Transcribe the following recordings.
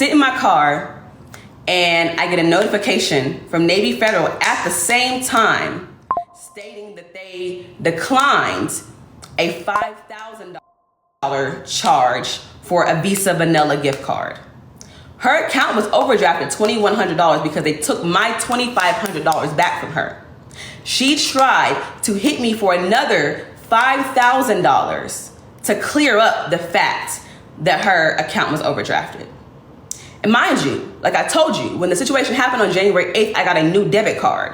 sit in my car and I get a notification from Navy Federal at the same time stating that they declined a $5,000 charge for a Visa Vanilla gift card. Her account was overdrafted $2,100 because they took my $2,500 back from her. She tried to hit me for another $5,000 to clear up the fact that her account was overdrafted. And mind you, like I told you, when the situation happened on January 8th, I got a new debit card.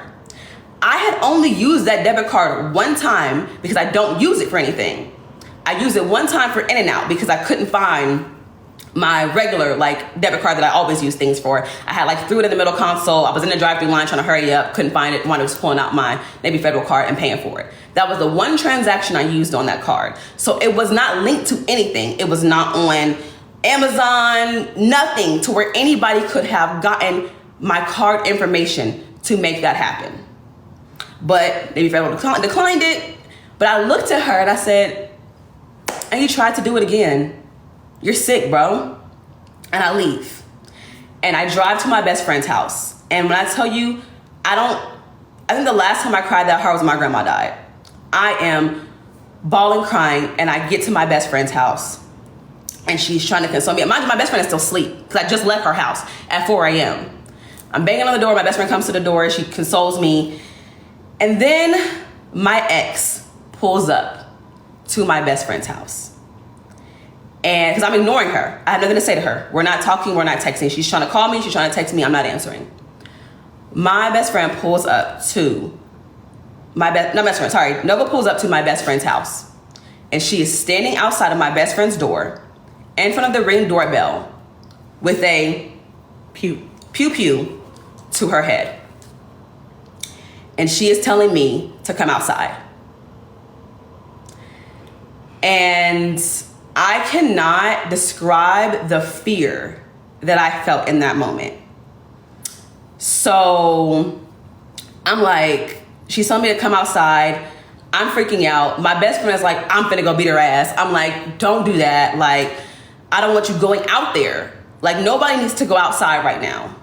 I had only used that debit card one time because I don't use it for anything. I used it one time for in and out because I couldn't find my regular debit card that I always use things for. I had threw it in the middle console. I was in the drive-thru line trying to hurry up, couldn't find it, wanted to pulling out my Navy Federal card and paying for it. That was the one transaction I used on that card. So it was not linked to anything. It was not on Amazon, nothing to where anybody could have gotten my card information to make that happen. But Navy Federal declined it. But I looked at her and I said, and you tried to do it again. You're sick, bro. And I leave. And I drive to my best friend's house. And when I tell you, I think the last time I cried that hard was when my grandma died. I am bawling, crying, and I get to my best friend's house. And she's trying to console me. Mind you, my best friend is still asleep because I just left her house at 4 a.m. I'm banging on the door. My best friend comes to the door. She consoles me. And then my ex pulls up to my best friend's house. And because I'm ignoring her. I have nothing to say to her. We're not talking. We're not texting. She's trying to call me. She's trying to text me. I'm not answering. My best friend pulls up to Nova pulls up to my best friend's house. And she is standing outside of my best friend's door in front of the Ring doorbell with a pew pew to her head. And she is telling me to come outside. And I cannot describe the fear that I felt in that moment. So I'm like, she's telling me to come outside. I'm freaking out. My best friend is like, I'm finna go beat her ass. I'm like, don't do that. I don't want you going out there. Nobody needs to go outside right now.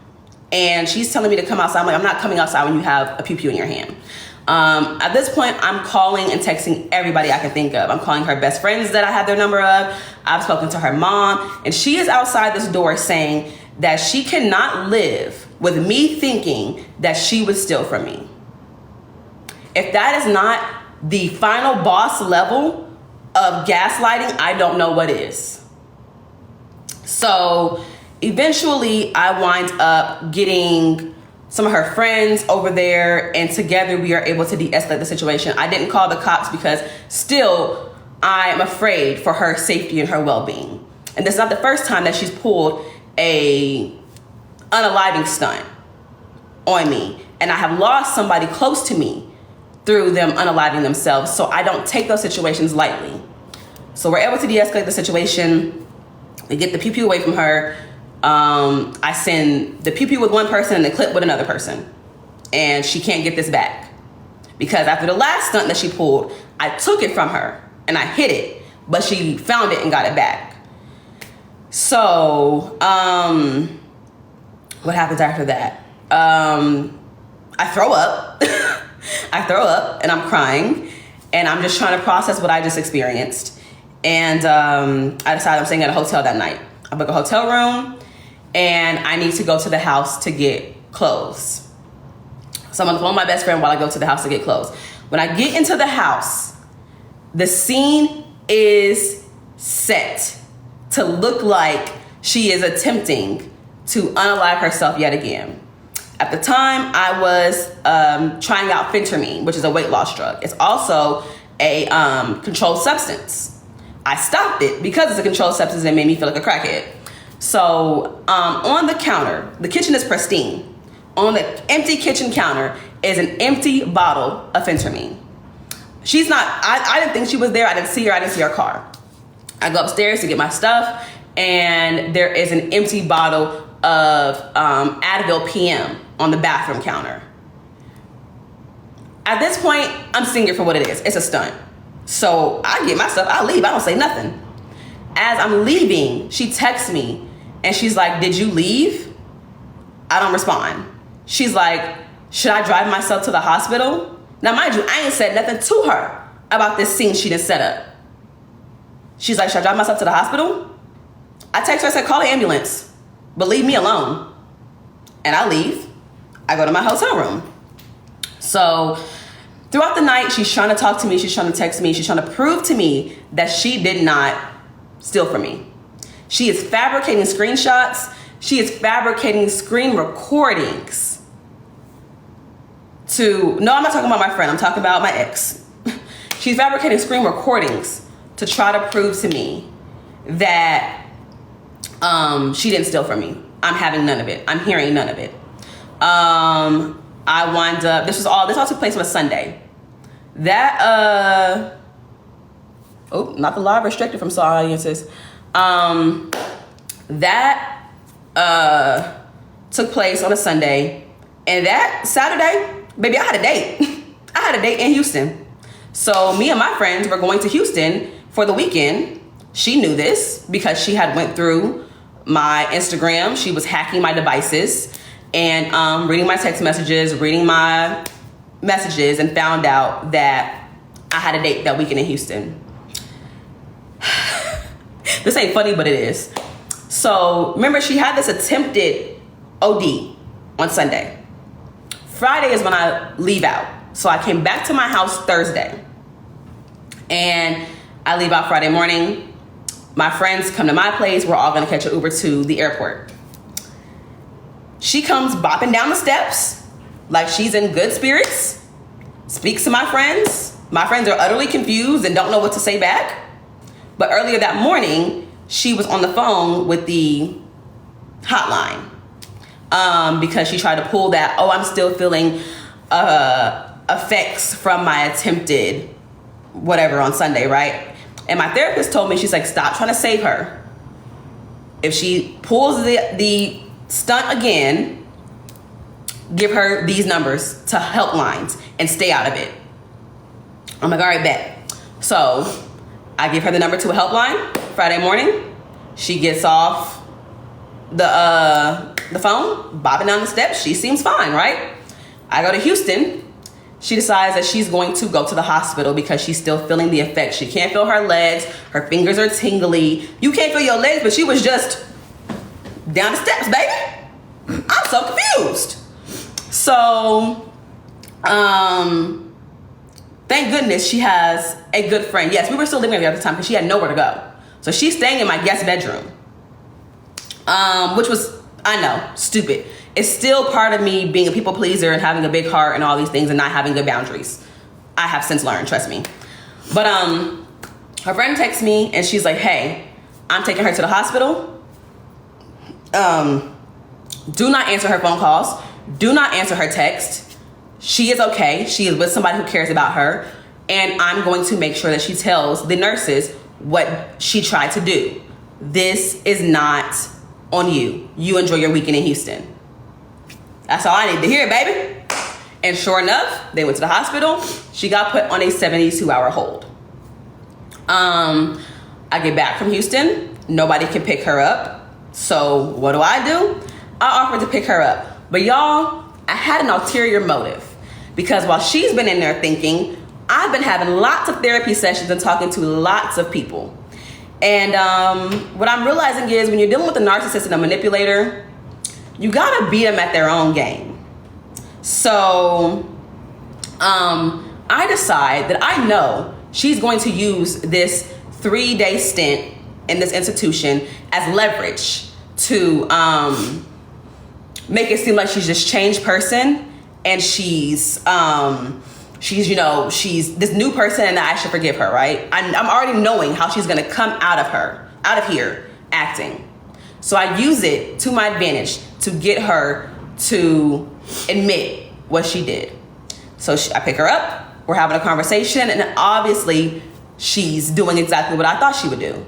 And she's telling me to come outside. I'm like, I'm not coming outside when you have a pew-pew in your hand. At this point, I'm calling and texting everybody I can think of. I'm calling her best friends that I have their number of. I've spoken to her mom. And she is outside this door saying that she cannot live with me thinking that she would steal from me. If that is not the final boss level of gaslighting, I don't know what is. So eventually I wind up getting some of her friends over there, and together we are able to de-escalate the situation. I didn't call the cops because still I am afraid for her safety and her well-being. And this is not the first time that she's pulled a unaliving stunt on me. And I have lost somebody close to me through them unaliving themselves. So I don't take those situations lightly. So we're able to de-escalate the situation. We get the pew-pew away from her. I send the pew-pew with one person and the clip with another person. And she can't get this back. Because after the last stunt that she pulled, I took it from her and I hid it. But she found it and got it back. So, what happens after that? I throw up. I throw up and I'm crying. And I'm just trying to process what I just experienced. And I decided I'm staying at a hotel that night. I book a hotel room. And I need to go to the house to get clothes. So I'm on the phone with my best friend while I go to the house to get clothes. When I get into the house, the scene is set to look like she is attempting to unalive herself yet again. At the time, I was trying out phentermine, which is a weight loss drug. It's also a controlled substance. I stopped it because it's a controlled substance and it made me feel like a crackhead. So on the counter, the kitchen is pristine. On the empty kitchen counter is an empty bottle of phentermine. She's not, I didn't think she was there. I didn't see her. I didn't see her car. I go upstairs to get my stuff and there is an empty bottle of Advil PM on the bathroom counter. At this point, I'm seeing it for what it is. It's a stunt. So I get my stuff, I leave, I don't say nothing. As I'm leaving, she texts me And she's like, did you leave? I don't respond. She's like, should I drive myself to the hospital? Now, mind you, I ain't said nothing to her about this scene she done set up. She's like, should I drive myself to the hospital? I text her, I said, call the ambulance, but leave me alone. And I leave. I go to my hotel room. So throughout the night, she's trying to talk to me. She's trying to text me. She's trying to prove to me that she did not steal from me. She is fabricating screenshots. She is fabricating screen recordings no, I'm not talking about my friend. I'm talking about my ex. She's fabricating screen recordings to try to prove to me that she didn't steal from me. I'm having none of it. I'm hearing none of it. I wind up, this all took place on a Sunday. That, not the live restricted from Saw audiences. That took place on a Sunday. And that Saturday, baby, I had a date. I had a date in Houston. So me and my friends were going to Houston for the weekend. She knew this because she had went through my Instagram. She was hacking my devices and reading my text messages, reading my messages, and found out that I had a date that weekend in Houston. This ain't funny, but it is. So remember, she had this attempted OD on Sunday. Friday is when I leave out. So I came back to my house Thursday. And I leave out Friday morning. My friends come to my place. We're all gonna catch an Uber to the airport. She comes bopping down the steps like she's in good spirits, speaks to my friends. My friends are utterly confused and don't know what to say back. But earlier that morning, she was on the phone with the hotline because she tried to pull that, I'm still feeling effects from my attempted whatever on Sunday, right? And my therapist told me, she's like, stop trying to save her. If she pulls the stunt again, give her these numbers to helplines and stay out of it. I'm like, all right, bet. So I give her the number to a helpline Friday morning. She gets off the phone, bobbing down the steps. She seems fine, right? I go to Houston. She decides that she's going to go to the hospital because she's still feeling the effects. She can't feel her legs. Her fingers are tingly. You can't feel your legs, but she was just down the steps, baby. I'm so confused. So, thank goodness she has a good friend. Yes, we were still living together at the time because she had nowhere to go. So she's staying in my guest bedroom, which was, I know, stupid. It's still part of me being a people pleaser and having a big heart and all these things and not having good boundaries. I have since learned, trust me. But her friend texts me and she's like, hey, I'm taking her to the hospital. Do not answer her phone calls. Do not answer her text. She is okay. She is with somebody who cares about her. And I'm going to make sure that she tells the nurses what she tried to do. This is not on you. You enjoy your weekend in Houston. That's all I need to hear, baby. And sure enough, they went to the hospital. She got put on a 72-hour hold. I get back from Houston. Nobody can pick her up. So what do? I offered to pick her up. But y'all, I had an ulterior motive. Because while she's been in there thinking, I've been having lots of therapy sessions and talking to lots of people. And what I'm realizing is when you're dealing with a narcissist and a manipulator, you gotta beat them at their own game. So I decide that I know she's going to use this 3-day stint in this institution as leverage to make it seem like she's this changed person and she's this new person and I should forgive her, right? I'm already knowing how she's gonna come out of here acting. So I use it to my advantage to get her to admit what she did. So I pick her up, we're having a conversation, and obviously she's doing exactly what I thought she would do.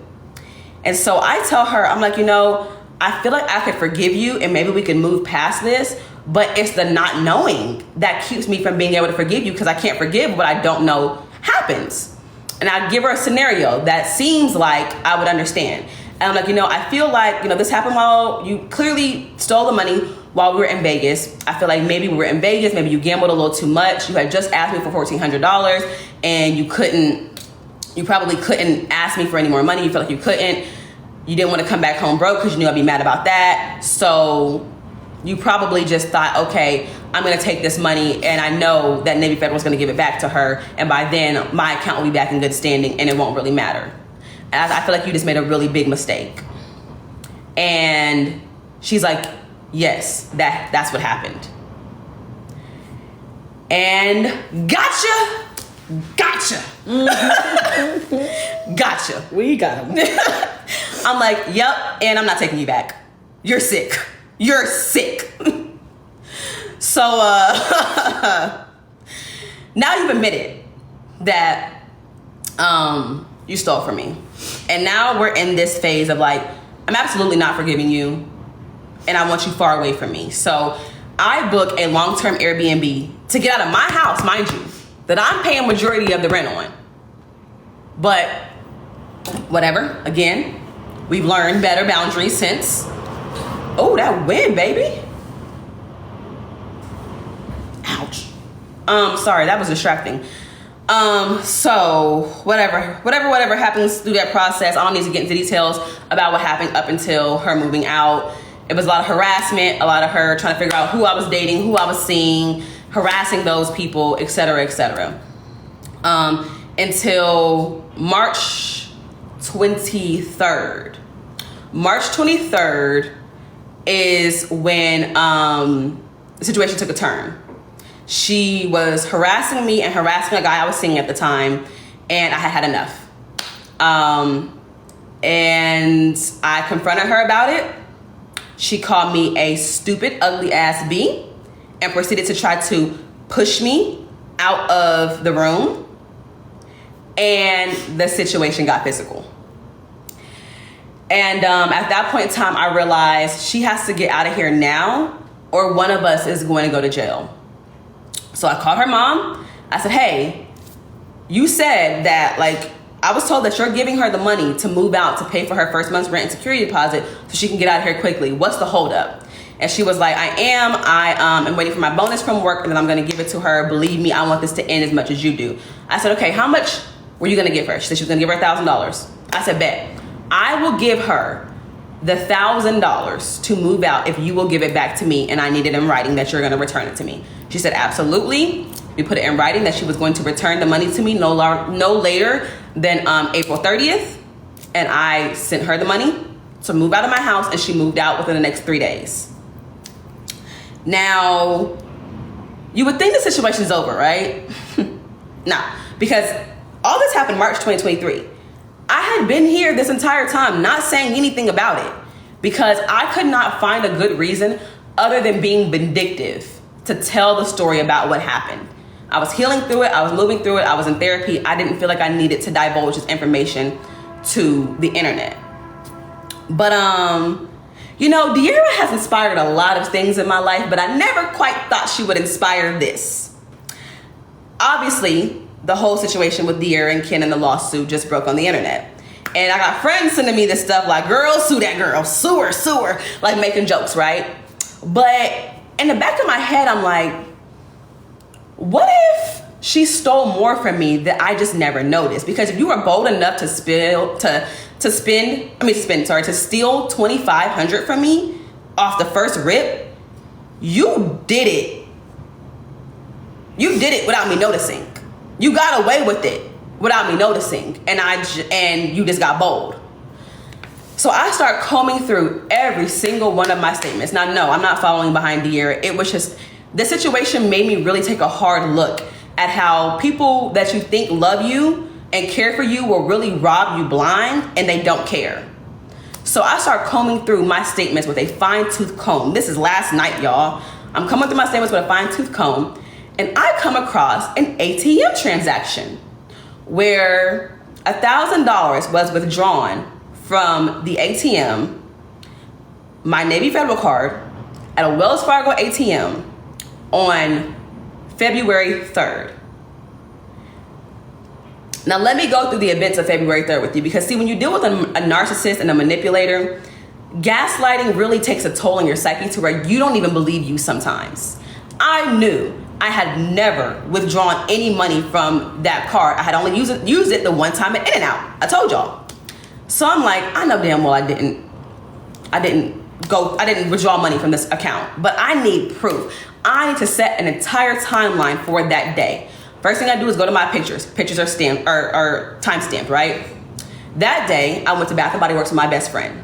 And so I tell her, I'm like, I feel like I could forgive you and maybe we can move past this, but it's the not knowing that keeps me from being able to forgive you because I can't forgive what I don't know happens. And I give her a scenario that seems like I would understand. And I'm like, I feel like, this happened while you clearly stole the money while we were in Vegas. I feel like maybe we were in Vegas, maybe you gambled a little too much. You had just asked me for $1,400 and you probably couldn't ask me for any more money. You felt like you couldn't. You didn't want to come back home broke because you knew I'd be mad about that. So you probably just thought, okay, I'm going to take this money and I know that Navy Federal is going to give it back to her. And by then my account will be back in good standing and it won't really matter. And I feel like you just made a really big mistake. And she's like, yes, that's what happened. And gotcha. Gotcha. We got him. I'm like, yep, and I'm not taking you back. You're sick. So now you've admitted that you stole from me. And now we're in this phase of like, I'm absolutely not forgiving you and I want you far away from me. So I book a long-term Airbnb to get out of my house, mind you, that I'm paying majority of the rent on. But whatever, again, we've learned better boundaries since. Oh, that wind, baby. Ouch. Sorry, that was distracting. So whatever happens through that process, I don't need to get into details about what happened up until her moving out. It was a lot of harassment, a lot of her trying to figure out who I was dating, who I was seeing, harassing those people, etc., etc. Until March 23rd. March 23rd is when the situation took a turn. She was harassing me and harassing a guy I was seeing at the time, and I had enough. And I confronted her about it. She called me a stupid, ugly ass B and proceeded to try to push me out of the room. And the situation got physical. And at that point in time, I realized she has to get out of here now or one of us is going to go to jail. So I called her mom. I said, hey, you said that, like, I was told that you're giving her the money to move out to pay for her first month's rent and security deposit so she can get out of here quickly. What's the holdup? And she was like, I am waiting for my bonus from work and then I'm going to give it to her. Believe me, I want this to end as much as you do. I said, okay, how much were you going to give her? She said she was going to give her $1,000. I said, bet. I will give her the $1,000 to move out if you will give it back to me and I need it in writing that you're going to return it to me. She said, absolutely. We put it in writing that she was going to return the money to me no later than April 30th. And I sent her the money to move out of my house and she moved out within the next 3 days. Now, you would think the situation's over, right? Nah, because all this happened March 2023. I had been here this entire time not saying anything about it because I could not find a good reason other than being vindictive to tell the story about what happened. I was healing through it. I was moving through it. I was in therapy. I didn't feel like I needed to divulge this information to the internet. But, De'Ara has inspired a lot of things in my life, but I never quite thought she would inspire this. Obviously, the whole situation with De'Ara and Ken and the lawsuit just broke on the internet. And I got friends sending me this stuff like, girl, sue that girl, sue her, like making jokes, right? But in the back of my head, I'm like, what if she stole more from me that I just never noticed? Because if you were bold enough to steal $2,500 from me off the first rip, you did it. You did it without me noticing. You got away with it without me noticing, and you just got bold. So I start combing through every single one of my statements. Now, no, I'm not following behind De'Ara. It was just, the situation made me really take a hard look at how people that you think love you and care for you will really rob you blind, and they don't care. So I start combing through my statements with a fine-tooth comb. This is last night, y'all. I'm combing through my statements with a fine-tooth comb, and I come across an ATM transaction where $1,000 was withdrawn from the ATM, my Navy Federal card, at a Wells Fargo ATM on February 3rd. Now, let me go through the events of February 3rd with you, because see, when you deal with a narcissist and a manipulator, gaslighting really takes a toll on your psyche to where you don't even believe you sometimes. I knew I had never withdrawn any money from that card. I had only used it the one time at In-N-Out. I told y'all. So I'm like, I know damn well I didn't withdraw money from this account, but I need proof. I need to set an entire timeline for that day. First thing I do is go to my pictures. Pictures are stamped or time stamped, right? That day, I went to Bath & Body Works with my best friend.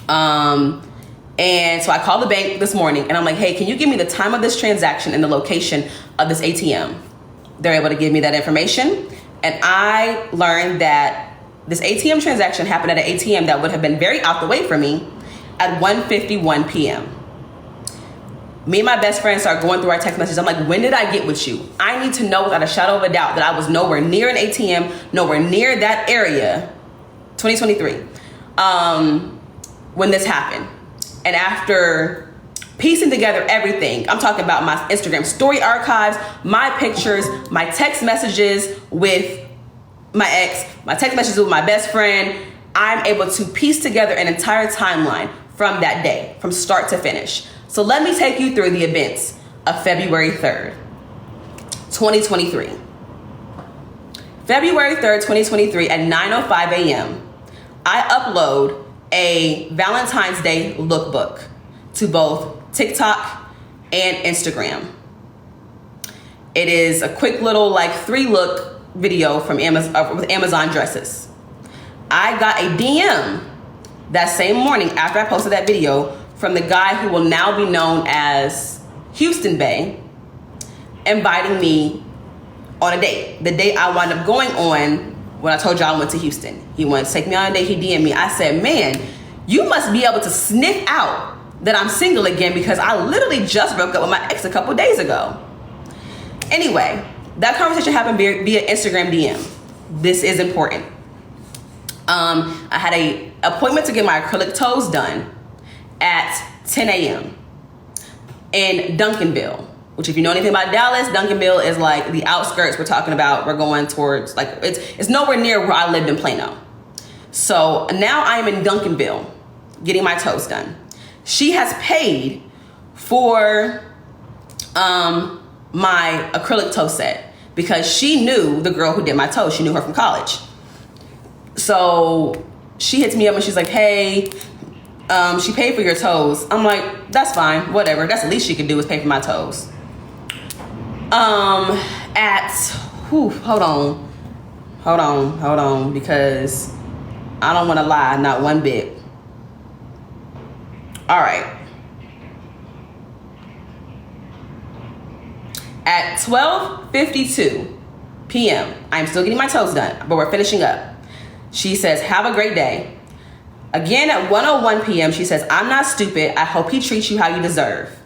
And so I called the bank this morning and I'm like, hey, can you give me the time of this transaction and the location of this ATM? They're able to give me that information. And I learned that this ATM transaction happened at an ATM that would have been very out the way for me at 1:51 p.m. Me and my best friend start going through our text messages. I'm like, when did I get with you? I need to know without a shadow of a doubt that I was nowhere near an ATM, nowhere near that area, 2023, when this happened. And after piecing together everything, I'm talking about my Instagram story archives, my pictures, my text messages with my ex, my text messages with my best friend, I'm able to piece together an entire timeline from that day, from start to finish. So let me take you through the events of February 3rd, 2023. February 3rd, 2023 at 9:05 a.m., I upload a Valentine's Day lookbook to both TikTok and Instagram. It is a quick little 3-look video from Amazon with Amazon dresses. I got a DM that same morning after I posted that video from the guy who will now be known as Houston Bay, inviting me on a date. The date I wound up going on when I told y'all I went to Houston. He wanted to take me on a date. He DM'd me. I said, man, you must be able to sniff out that I'm single again, because I literally just broke up with my ex a couple days ago. Anyway, that conversation happened via Instagram DM. This is important. I had an appointment to get my acrylic toes done at 10 a.m. in Duncanville, which if you know anything about Dallas, Duncanville is like the outskirts. We're talking about, we're going towards, it's nowhere near where I lived in Plano. So now I am in Duncanville getting my toes done. She has paid for my acrylic toe set because she knew the girl who did my toes. She knew her from college. So she hits me up and she's like, hey, she paid for your toes. I'm like, that's fine, whatever. That's the least she could do is pay for my toes. Hold on, because I don't want to lie, not one bit. All right. At 12:52 p.m., I'm still getting my toes done, but we're finishing up. She says, have a great day. Again, at 1:01 p.m., she says, I'm not stupid. I hope he treats you how you deserve.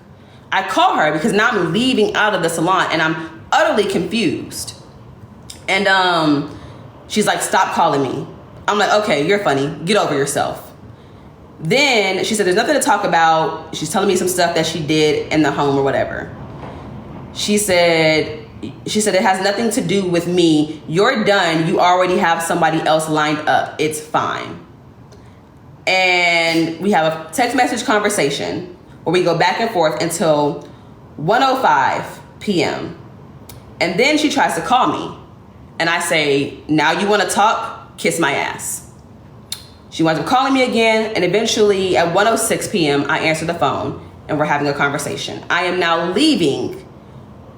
I call her because now I'm leaving out of the salon and I'm utterly confused. And she's like, stop calling me. I'm like, okay, you're funny. Get over yourself. Then she said, there's nothing to talk about. She's telling me some stuff that she did in the home or whatever. She said it has nothing to do with me. You're done. You already have somebody else lined up. It's fine. And we have a text message conversation where we go back and forth until 1:05 p.m. And then she tries to call me. And I say, now you want to talk? Kiss my ass. She winds up calling me again. And eventually at 1:06 p.m., I answer the phone and we're having a conversation. I am now leaving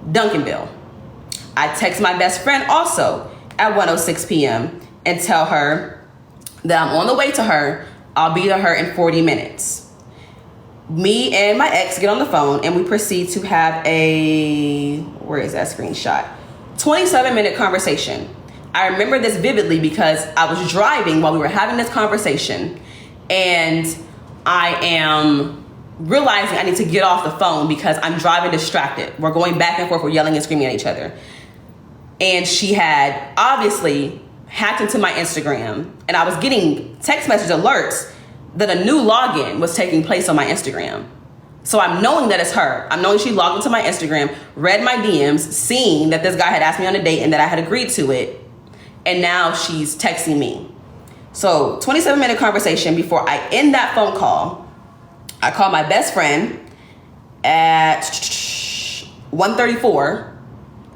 Duncanville. I text my best friend also at 1:06 p.m. and tell her that I'm on the way to her. I'll be to her in 40 minutes. Me and my ex get on the phone and we proceed to have where is that screenshot? 27-minute conversation. I remember this vividly because I was driving while we were having this conversation and I am realizing I need to get off the phone because I'm driving distracted. We're going back and forth, we're yelling and screaming at each other. And she had obviously hacked into my Instagram and I was getting text message alerts that a new login was taking place on my Instagram. So I'm knowing that it's her. I'm knowing she logged into my Instagram, read my DMs, seeing that this guy had asked me on a date and that I had agreed to it. and now she's texting me. So 27-minute conversation. Before I end that phone call, I call my best friend at 1:34.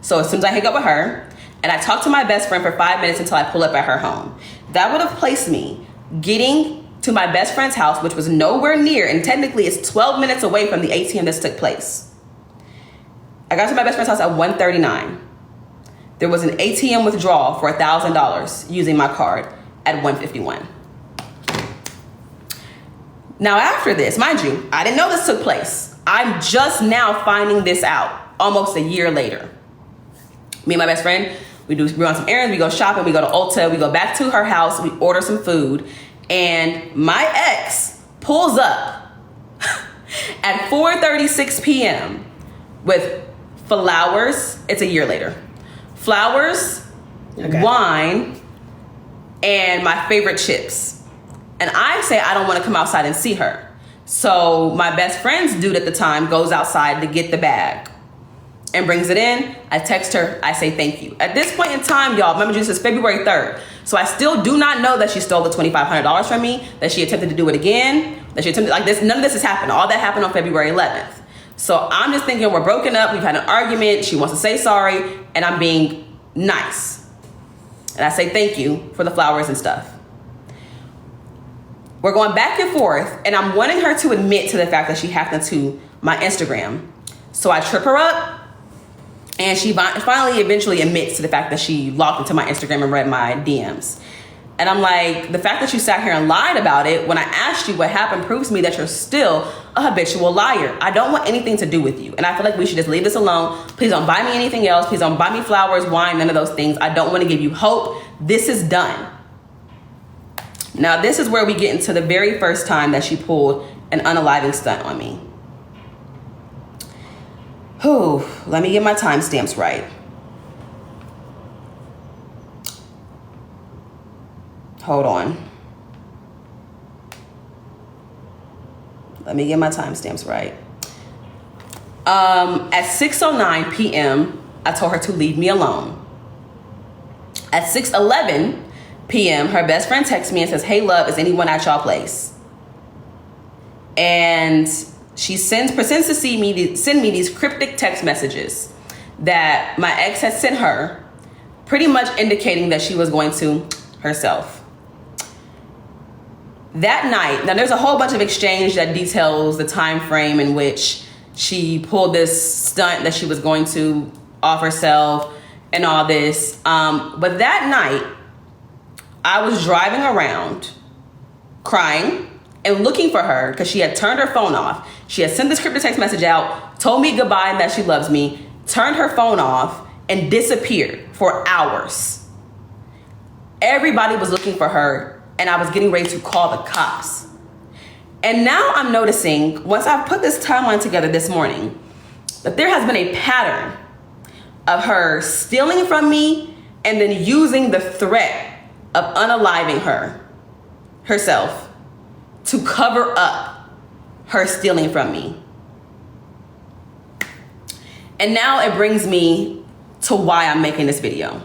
So as soon as I hang up with her, and I talk to my best friend for 5 minutes until I pull up at her home. That would have placed me getting to my best friend's house, which was nowhere near, and technically it's 12 minutes away from the ATM this took place. I got to my best friend's house at 1:39. There was an ATM withdrawal for $1,000 using my card at 1:51. Now after this, mind you, I didn't know this took place. I'm just now finding this out almost a year later. Me and my best friend, we run some errands, we go shopping, we go to Ulta, we go back to her house, we order some food, and my ex pulls up at 4:36 p.m. with flowers. It's a year later. Flowers, okay, wine, and my favorite chips. And I say I don't want to come outside and see her. So my best friend's dude at the time goes outside to get the bag and brings it in. I text her, I say thank you. At this point in time, y'all, remember this is February 3rd. So I still do not know that she stole the $2,500 from me, that she attempted to do it again, that she attempted, like this, none of this has happened. All that happened on February 11th. So I'm just thinking we're broken up, we've had an argument, she wants to say sorry, and I'm being nice. And I say thank you for the flowers and stuff. We're going back and forth, and I'm wanting her to admit to the fact that she hacked into my Instagram. So I trip her up, and she finally eventually admits to the fact that she logged into my Instagram and read my DMs. And I'm like, the fact that you sat here and lied about it when I asked you what happened proves to me that you're still a habitual liar. I don't want anything to do with you. And I feel like we should just leave this alone. Please don't buy me anything else. Please don't buy me flowers, wine, none of those things. I don't want to give you hope. This is done. Now, this is where we get into the very first time that she pulled an unaliving stunt on me. Whew, let me get my timestamps right. Hold on. Let me get my timestamps right. At 6:09 p.m., I told her to leave me alone. At 6:11 p.m., her best friend texts me and says, "Hey, love, is anyone at y'all place?" And she pretends to send me these cryptic text messages that my ex had sent her, pretty much indicating that she was going to herself. That night, now there's a whole bunch of exchange that details the time frame in which she pulled this stunt that she was going to off herself and all this. But that night, I was driving around crying and looking for her because she had turned her phone off. She had sent this cryptic text message out, told me goodbye and that she loves me, turned her phone off, and disappeared for hours. Everybody was looking for her, and I was getting ready to call the cops. And now I'm noticing, once I've put this timeline together this morning, that there has been a pattern of her stealing from me and then using the threat of unaliving herself to cover up her stealing from me. And now it brings me to why I'm making this video.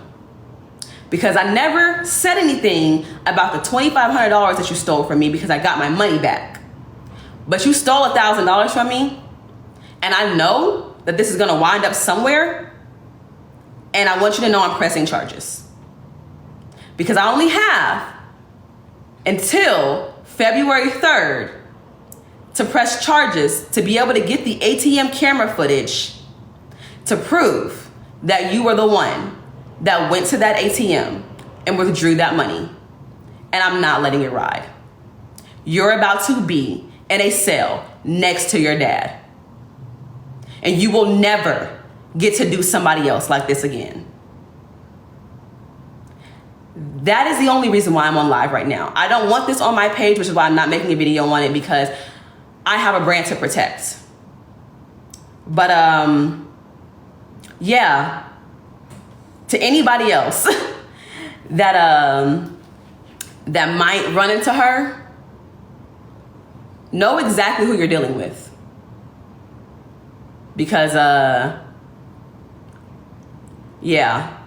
Because I never said anything about the $2,500 that you stole from me because I got my money back. But you stole $1,000 from me, and I know that this is gonna wind up somewhere, and I want you to know I'm pressing charges. Because I only have until February 3rd to press charges to be able to get the ATM camera footage to prove that you were the one that went to that ATM and withdrew that money. And I'm not letting it ride. You're about to be in a cell next to your dad. And you will never get to do somebody else like this again. That is the only reason why I'm on live right now. I don't want this on my page, which is why I'm not making a video on it, because I have a brand to protect. But yeah, to anybody else that might run into her, know exactly who you're dealing with. Because yeah,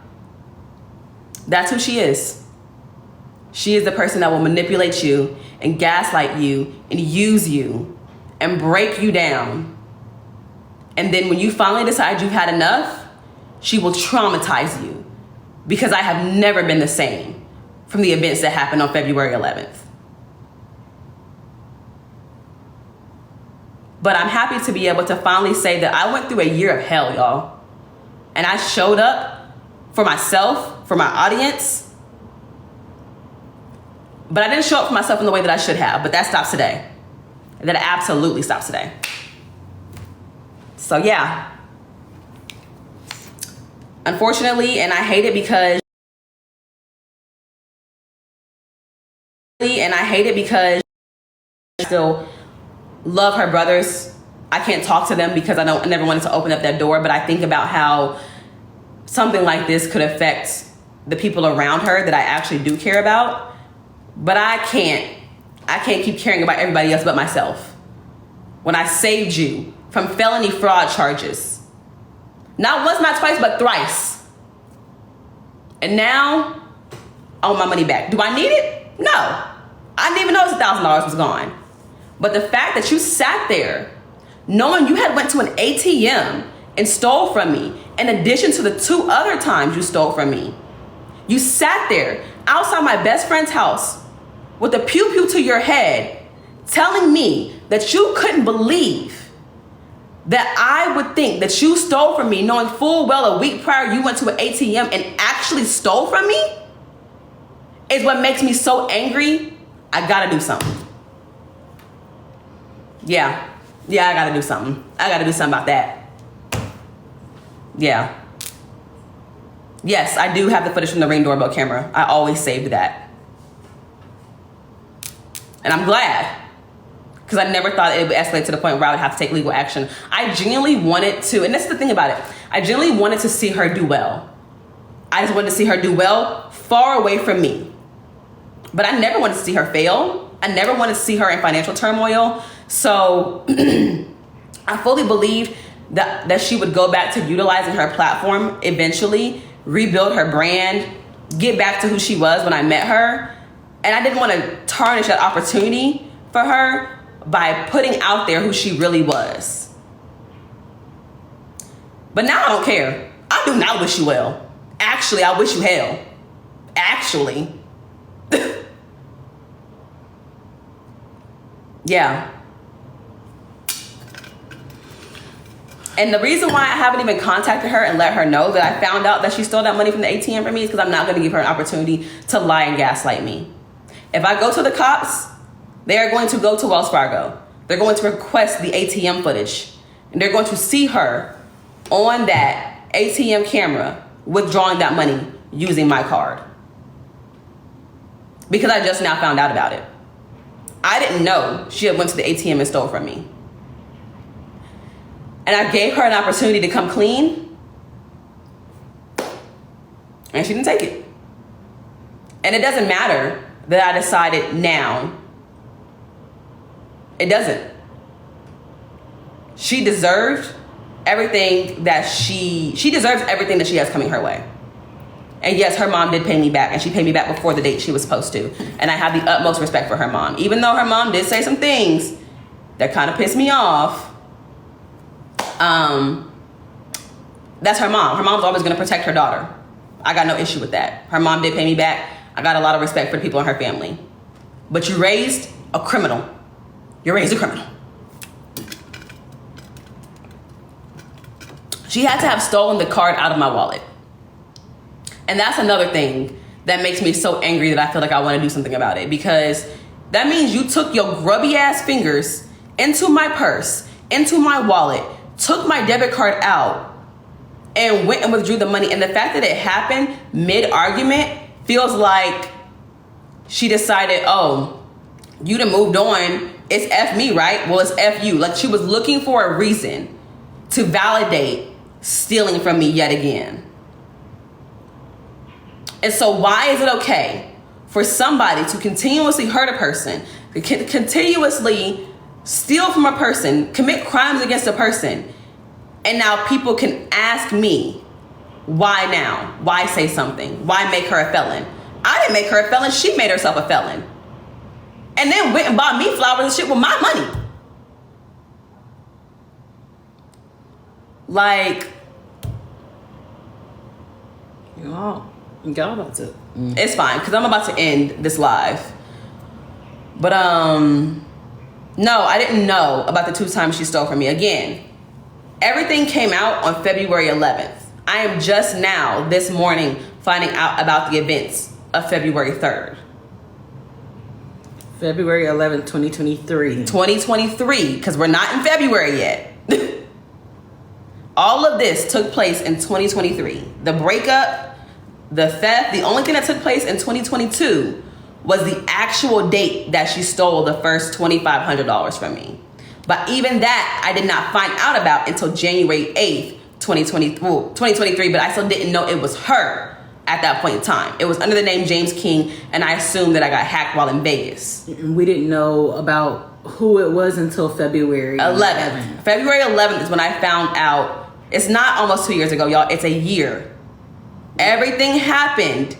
That's who she is. She is the person that will manipulate you and gaslight you and use you and break you down. And then when you finally decide you've had enough, she will traumatize you, because I have never been the same from the events that happened on February 11th. But I'm happy to be able to finally say that I went through a year of hell, y'all. And I showed up for myself, for my audience. But I didn't show up for myself in the way that I should have. But that stops today. That absolutely stops today. So yeah. Unfortunately, and I hate it because I still love her brothers. I can't talk to them because I never wanted to open up that door. But I think about how something like this could affect the people around her that I actually do care about. But I can't keep caring about everybody else but myself. When I saved you from felony fraud charges, not once, not twice, but thrice. And now I want my money back. Do I need it? No. I didn't even know $1,000 was gone. But the fact that you sat there knowing you had went to an ATM and stole from me, in addition to the 2 other times you stole from me, you sat there outside my best friend's house with a pew-pew to your head, telling me that you couldn't believe that I would think that you stole from me, knowing full well a week prior you went to an ATM and actually stole from me, is what makes me so angry. I gotta do something. Yeah, I gotta do something. I gotta do something about that. Yeah. Yes, I do have the footage from the Ring doorbell camera. I always saved that. And I'm glad, because I never thought it would escalate to the point where I would have to take legal action. I genuinely wanted to, and that's the thing about it, I genuinely wanted to see her do well. I just wanted to see her do well far away from me. But I never wanted to see her fail. I never wanted to see her in financial turmoil. So I fully believe that she would go back to utilizing her platform eventually, rebuild her brand, get back to who she was when I met her. And I didn't want to tarnish that opportunity for her by putting out there who she really was. But now I don't care. I do not wish you well. Actually, I wish you hell. Actually. Yeah. And the reason why I haven't even contacted her and let her know that I found out that she stole that money from the ATM from me is because I'm not going to give her an opportunity to lie and gaslight me. If I go to the cops, they are going to go to Wells Fargo. They're going to request the ATM footage. And they're going to see her on that ATM camera withdrawing that money using my card. Because I just now found out about it. I didn't know she had went to the ATM and stole from me. And I gave her an opportunity to come clean. And she didn't take it. And it doesn't matter that I decided now. It doesn't. She deserved everything that she deserves everything that she has coming her way. And yes, her mom did pay me back, and she paid me back before the date she was supposed to. And I have the utmost respect for her mom. Even though her mom did say some things that kind of pissed me off, that's her mom. Her mom's always going to protect her daughter. I got no issue with that. Her mom did pay me back. I got a lot of respect for the people in her family. But you raised a criminal. You raised a criminal. She had to have stolen the card out of my wallet. And that's another thing that makes me so angry that I feel like I want to do something about it. Because that means you took your grubby ass fingers into my purse, into my wallet, took my debit card out, and went and withdrew the money. And the fact that it happened mid-argument feels like she decided, oh, you done moved on. It's F me, right? Well, it's F you. Like she was looking for a reason to validate stealing from me yet again. And so why is it okay for somebody to continuously hurt a person, continuously steal from a person, commit crimes against a person, and now people can ask me Why now? Why say something? Why make her a felon? I didn't make her a felon. She made herself a felon. And then went and bought me flowers and shit with my money. Like, y'all about to. It's fine, because I'm about to end this live. But no, I didn't know about the 2 times she stole from me. Again, everything came out on February 11th. I am just now, this morning, finding out about the events of February 3rd. February 11th, 2023. 2023, because we're not in February yet. All of this took place in 2023. The breakup, the theft, the only thing that took place in 2022 was the actual date that she stole the first $2,500 from me. But even that, I did not find out about until January 8th, 2023, but I still didn't know it was her at that point in time. It was under the name James King, and I assumed that I got hacked while in Vegas. We didn't know about who it was until February 11th. February 11th is when I found out. It's not almost 2 years ago, y'all. It's a year. Everything happened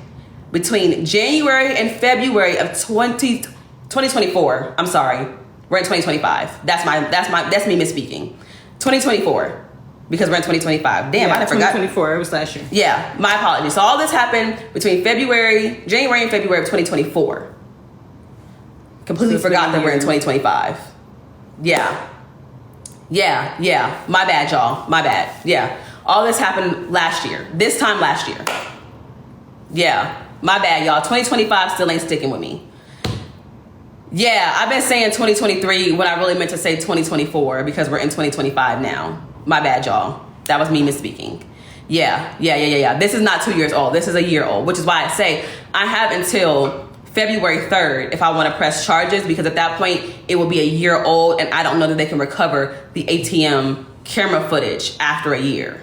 between January and February of 2024. I'm sorry. We're in 2025. That's me misspeaking. 2024. Because we're in 2025. Damn, I forgot. 2024, it was last year. Yeah, my apologies. So all this happened between January and February of 2024. Completely forgot that we're in 2025. Yeah. My bad, y'all. My bad. Yeah. All this happened last year. This time last year. Yeah. My bad, y'all. 2025 still ain't sticking with me. Yeah, I've been saying 2023 when I really meant to say 2024 because we're in 2025 now. My bad, y'all. That was me misspeaking. Yeah. This is not 2 years old. This is a year old, which is why I say I have until February 3rd if I want to press charges, because at that point it will be a year old and I don't know that they can recover the ATM camera footage after a year.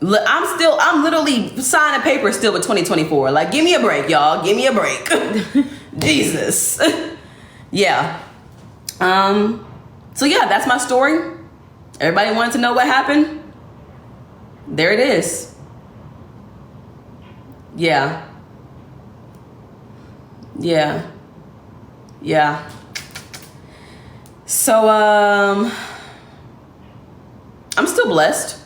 I'm literally signing papers still with 2024. Like, give me a break, y'all. Give me a break. Jesus. Yeah. So yeah, that's my story. Everybody wanted to know what happened. There it is. Yeah. So, I'm still blessed.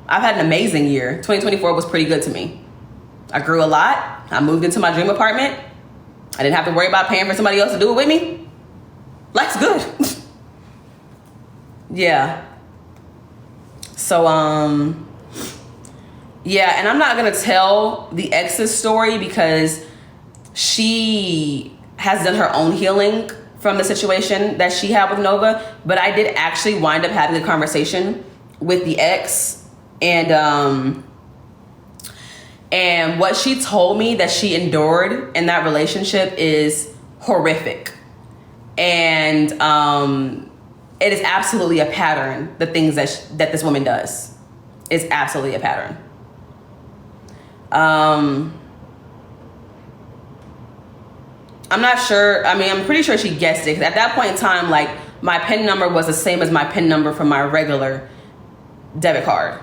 I've had an amazing year. 2024 was pretty good to me. I grew a lot. I moved into my dream apartment. I didn't have to worry about paying for somebody else to do it with me. Life's good. Yeah. So, yeah, and I'm not going to tell the ex's story because she has done her own healing from the situation that she had with Nova. But I did actually wind up having a conversation with the ex. And what she told me that she endured in that relationship is horrific. And it is absolutely a pattern, the things that this woman does. It's absolutely a pattern. I'm not sure. I mean, I'm pretty sure she guessed it. 'Cause at that point in time, like, my PIN number was the same as my PIN number for my regular debit card.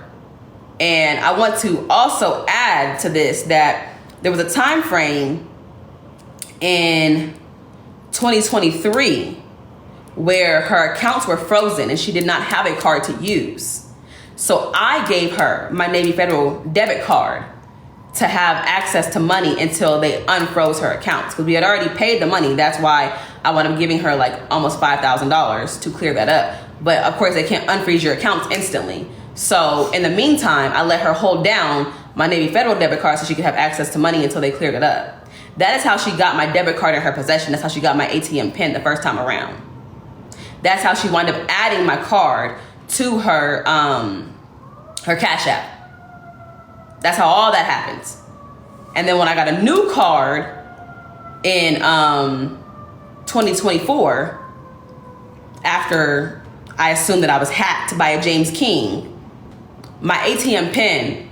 And I want to also add to this that there was a time frame in 2023 where her accounts were frozen and she did not have a card to use. So I gave her my Navy Federal debit card to have access to money until they unfroze her accounts, because we had already paid the money. That's why I wound up giving her like almost $5,000 to clear that up. But of course they can't unfreeze your accounts instantly. So in the meantime, I let her hold down my Navy Federal debit card so she could have access to money until they cleared it up. That is how she got my debit card in her possession. That's how she got my ATM PIN the first time around. That's how she wound up adding my card to her her Cash App. That's how all that happens. And then when I got a new card in 2024, after I assumed that I was hacked by a James King, my ATM PIN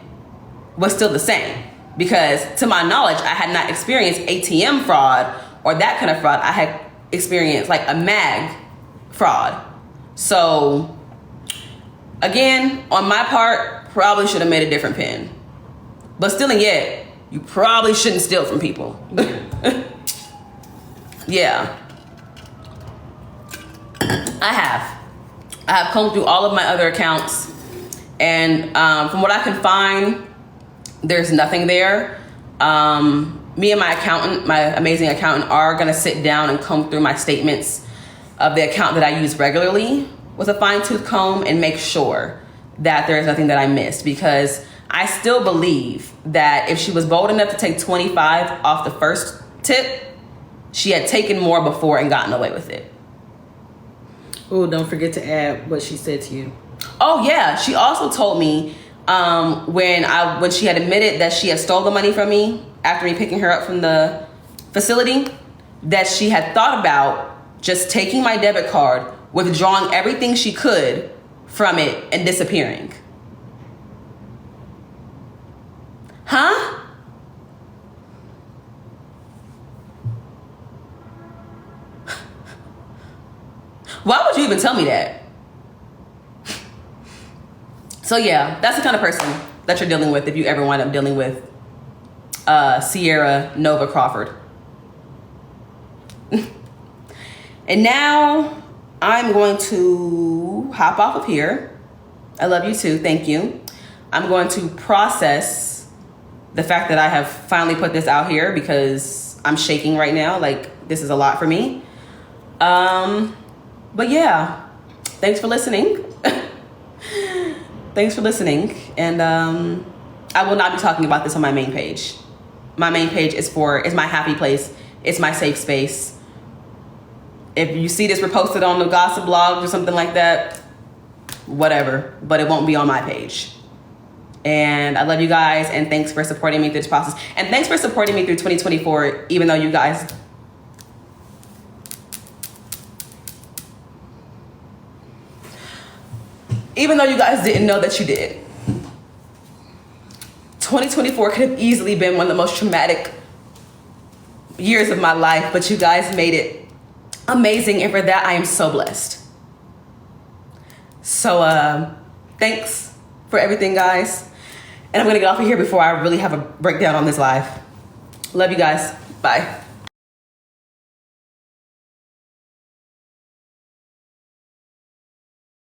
was still the same, because to my knowledge, I had not experienced ATM fraud or that kind of fraud. I had experienced like a MAG fraud. So Again, on my part, probably should have made a different pin. But still and yet, you probably shouldn't steal from people. Yeah. I have combed through all of my other accounts, and from what I can find, there's nothing there. Me and my accountant, my amazing accountant, are gonna sit down and comb through my statements of the account that I use regularly with a fine-tooth comb and make sure that there's nothing that I missed, because I still believe that if she was bold enough to take 25 off the first tip, she had taken more before and gotten away with it. Oh, don't forget to add what she said to you. Oh yeah, she also told me when she had admitted that she had stole the money from me after me picking her up from the facility, that she had thought about just taking my debit card, withdrawing everything she could from it, and disappearing. Huh? Why would you even tell me that? So yeah, that's the kind of person that you're dealing with if you ever wind up dealing with Sierra Nova Crawford. And now I'm going to hop off of here. I love you too, thank you. I'm going to process the fact that I have finally put this out here, because I'm shaking right now. Like, this is a lot for me. But yeah, thanks for listening. Thanks for listening. And I will not be talking about this on my main page. My main page is my happy place. It's my safe space. If you see this reposted on the gossip blog or something like that, whatever, but it won't be on my page. And I love you guys, and thanks for supporting me through this process. And thanks for supporting me through 2024, even though you guys didn't know that you did. 2024 could have easily been one of the most traumatic years of my life, but you guys made it amazing, and for that I am so blessed. So thanks for everything, guys. And I'm gonna get off of here before I really have a breakdown on this live. Love you guys. Bye.